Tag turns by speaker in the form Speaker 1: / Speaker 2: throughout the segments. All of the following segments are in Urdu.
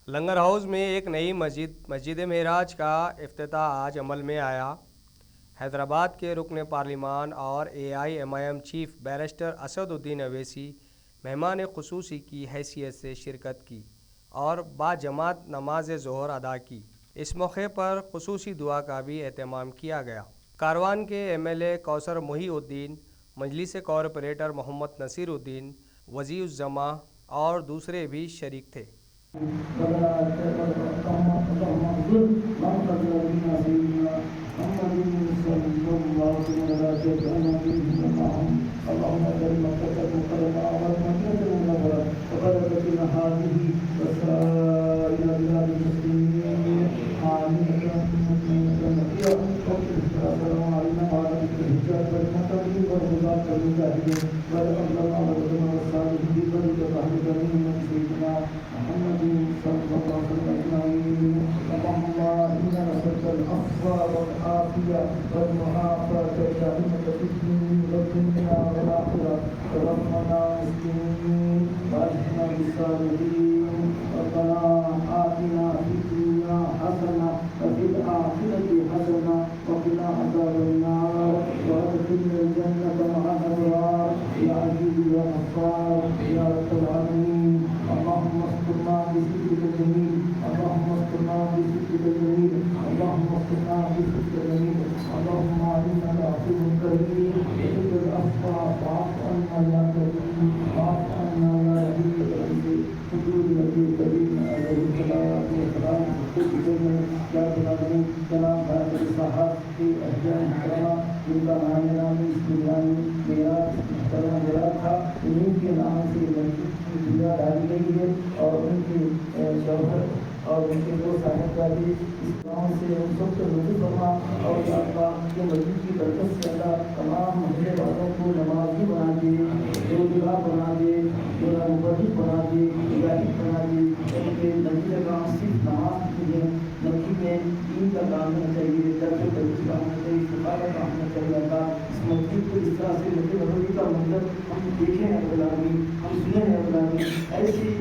Speaker 1: لنگر ہاؤس میں ایک نئی مسجد معراج کا افتتاح آج عمل میں آیا۔ حیدرآباد کے رکن پارلیمان اور AIMIM چیف بیرسٹر اسد الدین اویسی مہمان خصوصی کی حیثیت سے شرکت کی اور باجماعت نماز ظہر ادا کی۔ اس موقع پر خصوصی دعا کا بھی اہتمام کیا گیا۔ کاروان کے MLA کوثر محی الدین، مجلس کارپوریٹر محمد نصیر الدین، وزیر الجماع اور دوسرے بھی شریک تھے۔
Speaker 2: اور ان کے دو صاحبزادے اس گاؤں سے ہم سب کو رجوع فرما اور یا اللہ کے مسجد کی برکت سے اللہ تمام محلے والوں کو نمازی بنا دے، روزگار بنا دے، مبارک بنا دے، مجاہد بنا دے۔ ان کے نتیجہ کام صرف نماز کے لیے نبی میں دین کا کام ہونا چاہیے، درد تدریس کا ہونا چاہیے، شفا کا کام ہونا چاہیے۔ اللہ اس مسجد کو اس طرح سے مسجد نبوی کا منظر ہم دیکھے ہیں رب العالمین، ہم سنے ہیں رب العالمین، ایسی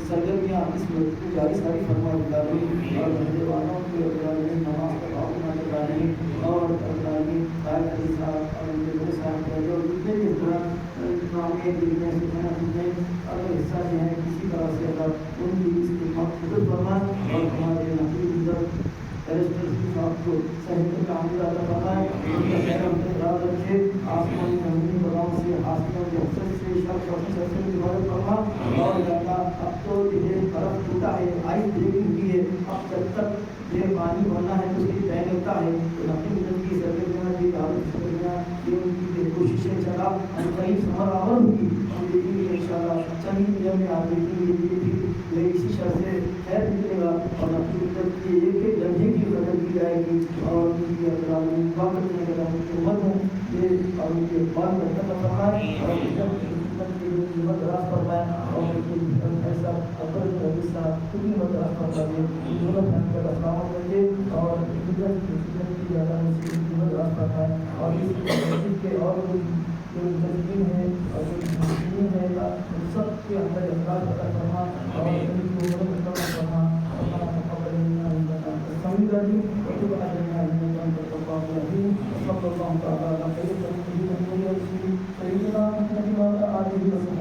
Speaker 2: سرگرمیاں اس مسجد کو جاری ساری فرما رب العالمین، اور رہنے والوں کے رب العالمین نماز کا پاک بنا رب العالمین، اور رب العالمین قائد علی صاحب اور ان کے بڑے صاحب کا جو جتنے بھی اسلامی دل میں سکھانا سننے اگر حصہ جو ہے کسی طرح سے اللہ ان کی اس کی مقصد فرمائے اور ہمارے نبی عزت صاحب کو صحت کا عامل عطا فرمائے، ان کا خیر ہم راز رکھے، آسمان زمین بلاؤں سے آسمان کے حسن سے شب سے حفاظت فرما۔ اور اللہ اب تو یہ برف ٹوٹا ہے، آئس بریکنگ ہوئی ہے، اب جب تک یہ پانی بھرنا ہے تو اس کی طے لگتا ہے، تو نقی مدد کی سرگرمیاں کی دعوت سرگرمیاں یہ ان کی کوششیں چلا ہم قریب سمر آور ہوگی، ہم دیکھیں گے انشاءاللہ چند دنوں میں آپ دیکھیں گے یہ اسی شرح سے خیر نکلے گا اور نقی مدد کی ایک ایک لمحے کی قدر کی جائے گی اور ان کی اطلاعی وقت میں اگر حکومت ہوں یہ اور ان کے بعد میں فرمائے اور جب خدمت کی قیمت راست فرمائے اور ان کی ایسا اکبر حدیث صاحب کتنی مدراس فرمائے ان دونوں بہن کا السلام کرے اور خدمت کی زیادہ قیمت راست فرمائے اور اس مسجد کے اور جو مجرمین ہیں اور جو مسلمین ہیں ان سب کے اندر اخلاق عطا فرما اور ان کی عمر عطا فرما اور مقبل سمجھداری وجب اجرنا انك انت التواب الرحيم صلى الله تعالى على خير خلقه محمد رسول سيدنا محمد وعلى اله وصحبه